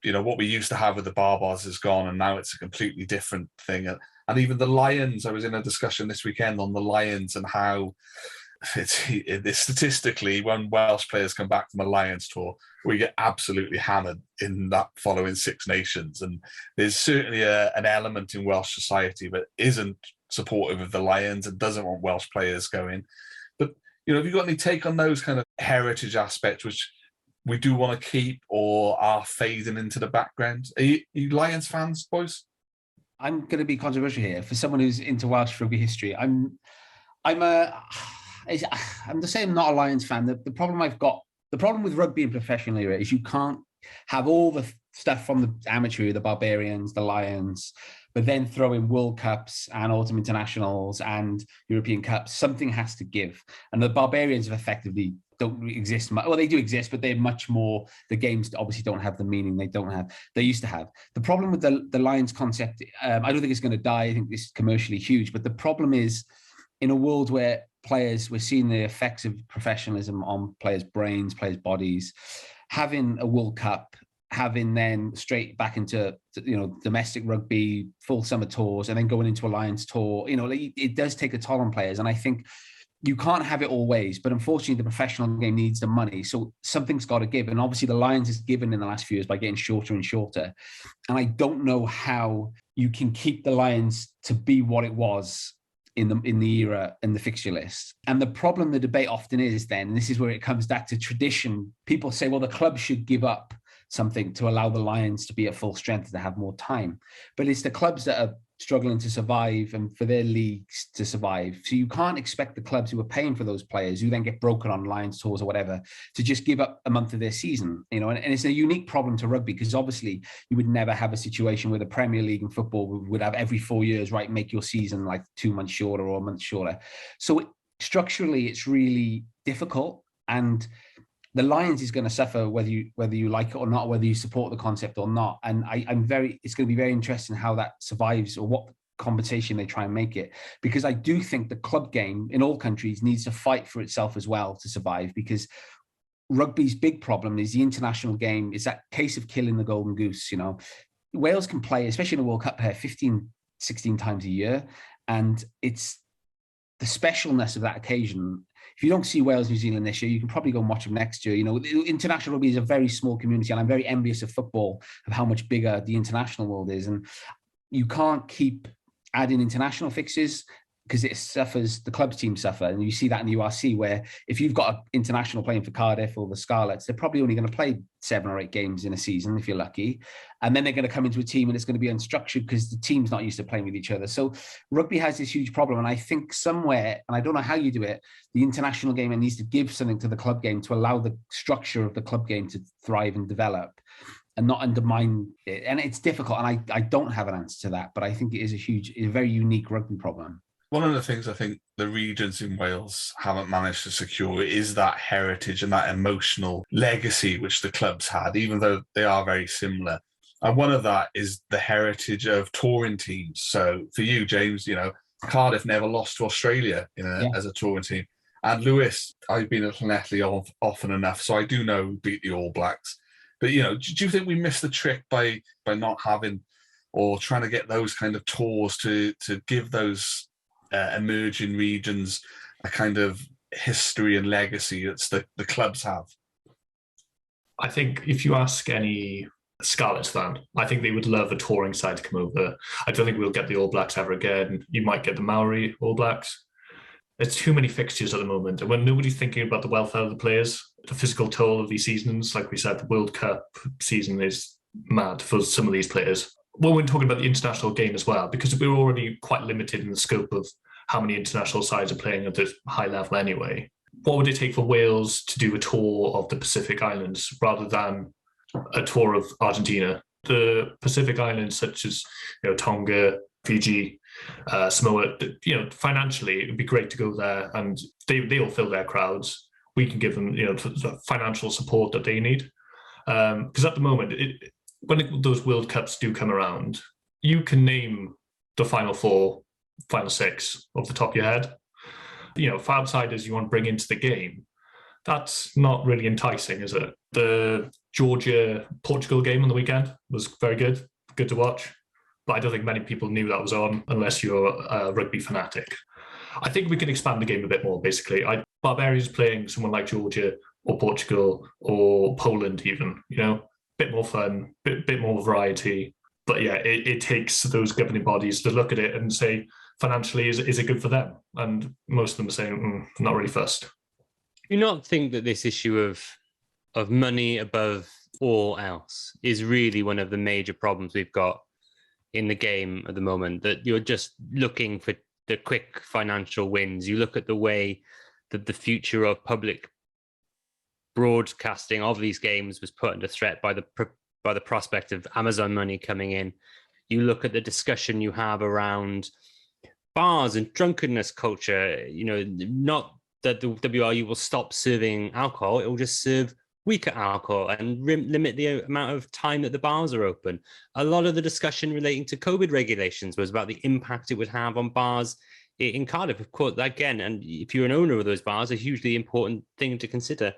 what we used to have with the bar bars is gone, and now it's a completely different thing. And even the Lions, I was in a discussion this weekend on the Lions and how it's statistically, when Welsh players come back from a Lions tour, we get absolutely hammered in that following Six Nations. And there's certainly an element in Welsh society that isn't supportive of the Lions and doesn't want Welsh players going. But have you got any take on those kind of heritage aspects which we do want to keep or are fading into the background? Are you Lions fans, boys? I'm going to be controversial here. For someone who's into Welsh rugby history, I'm to say I'm not a Lions fan. The problem I've got the problem with rugby in professional era is you can't have all the stuff from the amateur, the Barbarians, the Lions, but then throw in World Cups and Autumn Internationals and European Cups. Something has to give. And the Barbarians have effectively don't exist much. Well, they do exist, but they're much more, the games obviously don't have the meaning they used to have. The problem with the Lions concept, I don't think it's going to die. I think this is commercially huge, but the problem is in a world where we're seeing the effects of professionalism on players' brains, players' bodies, having a World Cup, having then straight back into domestic rugby, full summer tours, and then going into a Lions tour, it does take a toll on players. And I think you can't have it always, but unfortunately the professional game needs the money. So something's got to give. And obviously the Lions has given in the last few years by getting shorter and shorter. And I don't know how you can keep the Lions to be what it was in the era and the fixture list. And the problem, the debate often is then, and this is where it comes back to tradition. People say, well, the club should give up something to allow the Lions to be at full strength, to have more time. But it's the clubs that are struggling to survive and for their leagues to survive. So you can't expect the clubs who are paying for those players, who then get broken on Lions tours or whatever, to just give up a month of their season. And it's a unique problem to rugby, because obviously you would never have a situation where the Premier League and football would have every 4 years, right, make your season like 2 months shorter or a month shorter. So structurally, it's really difficult. And the Lions is going to suffer whether you like it or not, whether you support the concept or not. And it's going to be very interesting how that survives, or what compensation they try and make it. Because I do think the club game in all countries needs to fight for itself as well to survive, because rugby's big problem is the international game is that case of killing the golden goose. Wales can play, especially in a World Cup pair, 15, 16 times a year. And it's the specialness of that occasion. If you don't see Wales, New Zealand this year, you can probably go and watch them next year. International rugby is a very small community, and I'm very envious of football, of how much bigger the international world is. And you can't keep adding international fixes, because the clubs team suffer. And you see that in the URC, where if you've got an international playing for Cardiff or the Scarlets, they're probably only going to play 7 or 8 games in a season, if you're lucky. And then they're going to come into a team and it's going to be unstructured because the team's not used to playing with each other. So rugby has this huge problem. And I think somewhere, and I don't know how you do it, the international game needs to give something to the club game to allow the structure of the club game to thrive and develop, and not undermine it. And it's difficult. And I don't have an answer to that, but I think it is a very unique rugby problem. One of the things I think the regions in Wales haven't managed to secure is that heritage and that emotional legacy which the clubs had, even though they are very similar. And one of that is the heritage of touring teams. So for you, James, Cardiff never lost to Australia as a touring team. And Lewis, I've been at Llanelli often enough, so I do know who beat the All Blacks. But, do you think we missed the trick by not having, or trying to get those kind of tours to give those emerging regions a kind of history and legacy that the clubs have? I think if you ask any Scarlets fan, I think they would love a touring side to come over. I don't think we'll get the All Blacks ever again. You might get the Maori All Blacks. It's too many fixtures at the moment. And when nobody's thinking about the welfare of the players, the physical toll of these seasons, like we said, the World Cup season is mad for some of these players. Well, we're talking about the international game as well, because we're already quite limited in the scope of how many international sides are playing at this high level anyway. What would it take for Wales to do a tour of the Pacific Islands rather than a tour of Argentina? The Pacific Islands, such as Tonga, Fiji, Samoa, financially it would be great to go there, and they'll fill their crowds. We can give them the financial support that they need, because at the moment, when those World Cups do come around, you can name the final 4, final 6 off the top of your head. For outsiders you want to bring into the game, that's not really enticing, is it? The Georgia-Portugal game on the weekend was very good to watch, but I don't think many people knew that was on unless you're a rugby fanatic. I think we can expand the game a bit more, basically. Barbarians playing someone like Georgia or Portugal or Poland even, bit more fun, bit more variety. But yeah, it takes those governing bodies to look at it and say, financially, is it good for them? And most of them are saying, not really fussed. Do you not think that this issue of money above all else is really one of the major problems we've got in the game at the moment? That you're just looking for the quick financial wins. You look at the way that the future of public broadcasting of these games was put under threat by the prospect of Amazon money coming in. You look at the discussion you have around bars and drunkenness culture. Not that the WRU will stop serving alcohol; it will just serve weaker alcohol and limit the amount of time that the bars are open. A lot of the discussion relating to COVID regulations was about the impact it would have on bars in Cardiff. Of course, again, and if you're an owner of those bars, a hugely important thing to consider.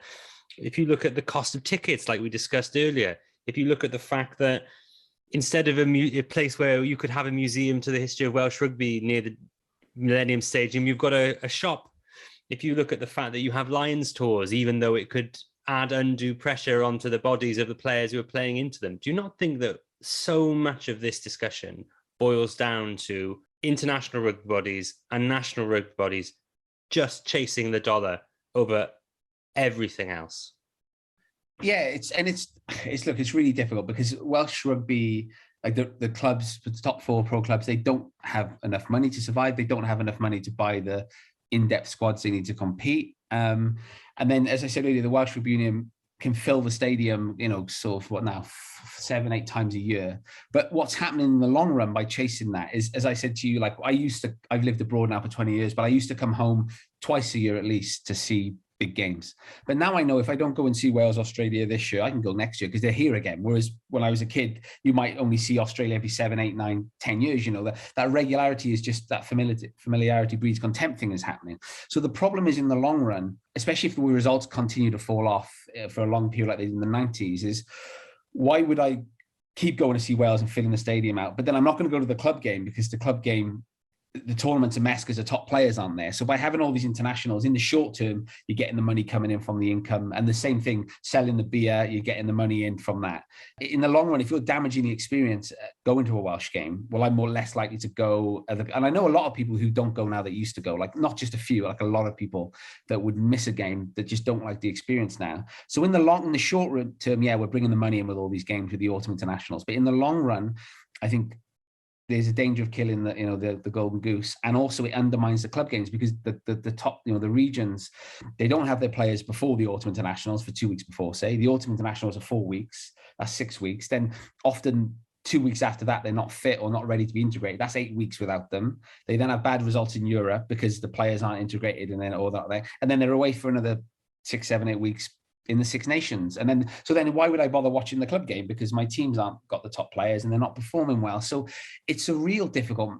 If you look at the cost of tickets, like we discussed earlier, if you look at the fact that instead of a place where you could have a museum to the history of Welsh rugby near the Millennium Stadium, you've got a shop. If you look at the fact that you have Lions tours, even though it could add undue pressure onto the bodies of the players who are playing into them, do you not think that so much of this discussion boils down to international rugby bodies and national rugby bodies just chasing the dollar over everything else? Yeah, it's really difficult because Welsh rugby, like the clubs, the top 4 pro clubs, they don't have enough money to survive. They don't have enough money to buy the in-depth squads they need to compete. And then, as I said earlier, the Welsh Rugby Union can fill the stadium, sort of 7-8 times a year. But what's happening in the long run by chasing that is, as I said to you, like I've lived abroad now for 20 years, but I used to come home twice a year at least to see big games. But now I know if I don't go and see Wales, Australia this year, I can go next year because they're here again. Whereas when I was a kid, you might only see Australia every 7, 8, 9, 10 years. That regularity is just that familiarity breeds contempt thing is happening. So the problem is in the long run, especially if the results continue to fall off for a long period like they did in the 90s, is why would I keep going to see Wales and filling the stadium out? But then I'm not going to go to the club game because the club game, the tournament's a mess because the top players aren't there. So by having all these internationals in the short term, you're getting the money coming in from the income, and the same thing, selling the beer, you're getting the money in from that. In the long run, if you're damaging the experience going to a Welsh game, well, I'm less likely to go. And I know a lot of people who don't go now that used to go, like not just a few, like a lot of people that would miss a game that just don't like the experience now. So in the short term, yeah, we're bringing the money in with all these games with the autumn internationals, but in the long run, I think there's a danger of killing the golden goose, and also it undermines the club games because the top, the regions, they don't have their players before the autumn internationals for 2 weeks before. Say the autumn internationals are 4 weeks, that's 6 weeks. Then often 2 weeks after that, they're not fit or not ready to be integrated. That's 8 weeks without them. They then have bad results in Europe because the players aren't integrated, and then all that there, and then they're away for another 6, 7, 8 weeks in the Six Nations. And then, so then why would I bother watching the club game? Because my teams aren't got the top players and they're not performing well. So it's a real difficult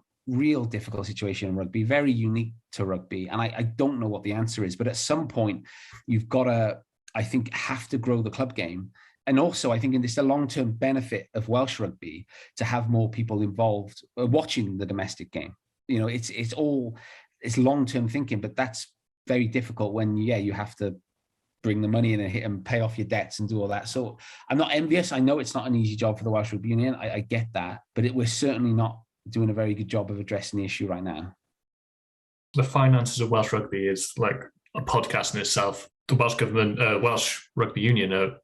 situation in rugby, very unique to rugby. And I don't know what the answer is, but at some point you've got to, I think, have to grow the club game. And also, I think it's the long-term benefit of Welsh rugby to have more people involved watching the domestic game. It's long-term thinking, but that's very difficult when, you have to bring the money in and pay off your debts and do all that. So I'm not envious. I know it's not an easy job for the Welsh Rugby Union. I get that, but we're certainly not doing a very good job of addressing the issue right now. The finances of Welsh rugby is like a podcast in itself. The Welsh government, Welsh Rugby Union,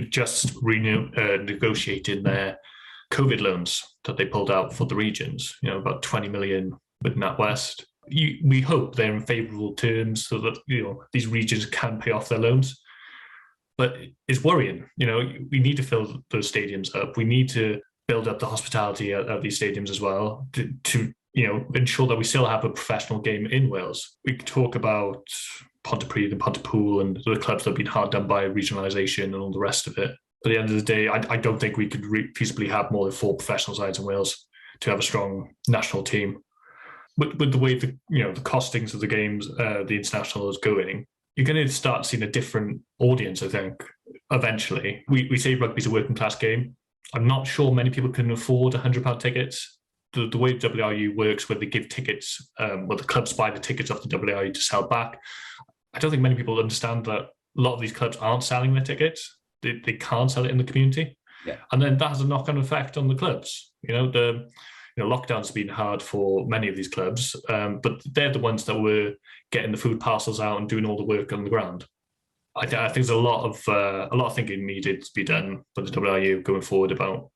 just negotiated their COVID loans that they pulled out for the regions. About 20 million with NatWest. We hope they're in favourable terms so that these regions can pay off their loans, but it's worrying. We need to fill those stadiums up. We need to build up the hospitality at these stadiums as well to ensure that we still have a professional game in Wales. We could talk about Pontypridd and Pontypool and the clubs that have been hard done by regionalisation and all the rest of it. But at the end of the day, I don't think we could feasibly have more than 4 professional sides in Wales to have a strong national team. With the way the costings of the games, the international is going, you're going to start seeing a different audience. I think eventually, we say rugby's a working class game. I'm not sure many people can afford £100 tickets. The way WRU works, where they give tickets, where the clubs buy the tickets off the WRU to sell back. I don't think many people understand that a lot of these clubs aren't selling their tickets. They can't sell it in the community, and then that has a knock-on effect on the clubs. Lockdown's been hard for many of these clubs, but they're the ones that were getting the food parcels out and doing all the work on the ground. I think there's a lot of thinking needed to be done by the WRU going forward about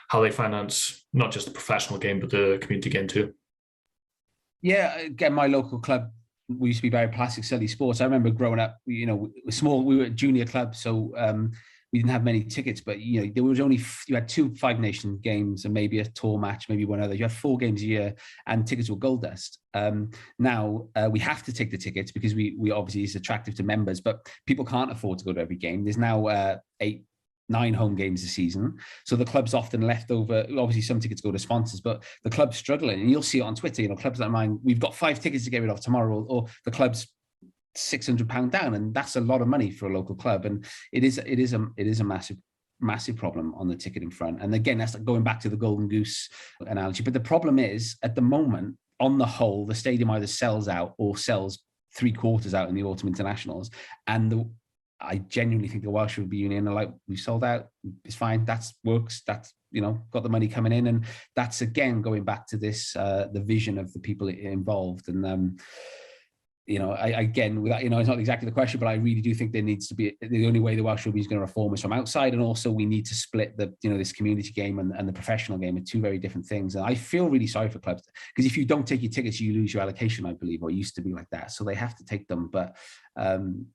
how they finance not just the professional game but the community game too. Yeah, again, my local club we used to be very plastic, silly sports. I remember growing up, we were a junior club, so we didn't have many tickets, but there was only, you had 2 Five Nation games and maybe a tour match, maybe one other. You had 4 games a year and tickets were gold dust. Now we have to take the tickets because we obviously is attractive to members, but people can't afford to go to every game. There's now 8, 9 home games a season. So the club's often left over. Obviously some tickets go to sponsors, but the club's struggling, and you'll see it on Twitter, clubs like mine, we've got 5 tickets to get rid of tomorrow, or the club's £600 down, and that's a lot of money for a local club. And it is a massive problem on the ticketing front. And again, that's going back to the golden goose analogy. But the problem is, at the moment, on the whole, the stadium either sells out or sells 3/4 out in the autumn internationals. And I genuinely think the Welsh Rugby Union are like, we sold out, it's fine, that works, that's got the money coming in. And that's again going back to this the vision of the people involved. And it's not exactly the question, but I really do think there needs to be, the only way the Welsh Rugby is going to reform is from outside, and also we need to split this community game and the professional game are 2 very different things. And I feel really sorry for clubs, because if you don't take your tickets, you lose your allocation, I believe, or it used to be like that. So they have to take them. But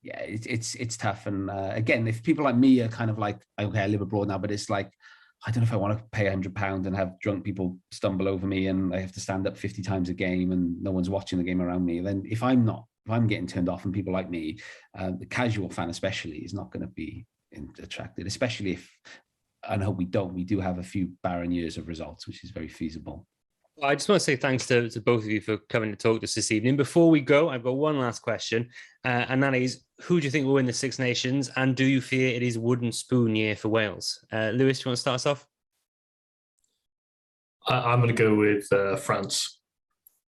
it's tough. And again, if people like me are kind of like, okay, I live abroad now, but it's like, I don't know if I want to pay £100 and have drunk people stumble over me and I have to stand up 50 times a game and no one's watching the game around me. Then if I'm getting turned off, and people like me, the casual fan especially, is not going to be attracted, especially if, and I hope we do have a few barren years of results, which is very feasible. I just want to say thanks to both of you for coming to talk to us this evening. Before we go, I've got one last question, and that is, who do you think will win the Six Nations, and do you fear it is wooden spoon year for Wales? Lewis, do you want to start us off? I'm going to go with France.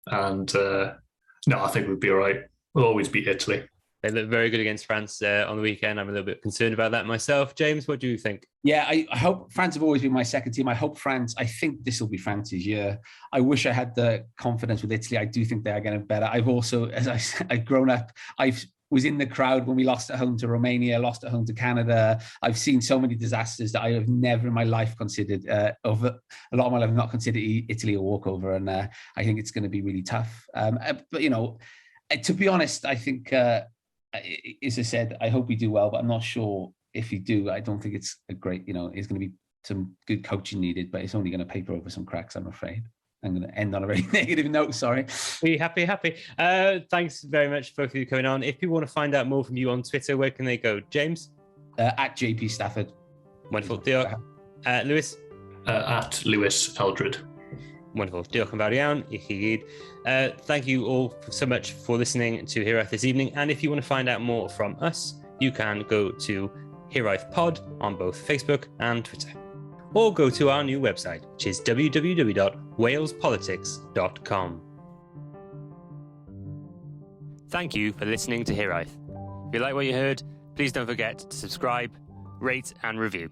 And no, I think we'll be all right. We'll always beat Italy. They look very good against France on the weekend. I'm a little bit concerned about that myself. James, what do you think? Yeah, I hope France have always been my second team. I think this will be France's year. I wish I had the confidence with Italy. I do think they are getting better. I've also, as I said, I've grown up. I was in the crowd when we lost at home to Romania, lost at home to Canada. I've seen so many disasters that I have never in my life considered, over a lot of my life, not considered Italy a walkover. And I think it's going to be really tough. But, to be honest, I think, as I said, I hope we do well, but I'm not sure if we do. I don't think it's a great, it's going to be some good coaching needed, but it's only going to paper over some cracks, I'm afraid. I'm going to end on a very negative note, sorry. Are you happy? Thanks very much for both of you coming on. If people want to find out more from you on Twitter, where can they go? James? At JP Stafford. Wonderful. Diolch. Lewis? At Lewis Eldred. Wonderful. Diolch yn fawr iawn I chi gyd. Thank you all so much for listening to Hiraeth this evening. And if you want to find out more from us, you can go to Hiraeth Pod on both Facebook and Twitter. Or go to our new website, which is www.walespolitics.com. Thank you for listening to Hiraeth. If you like what you heard, please don't forget to subscribe, rate and review.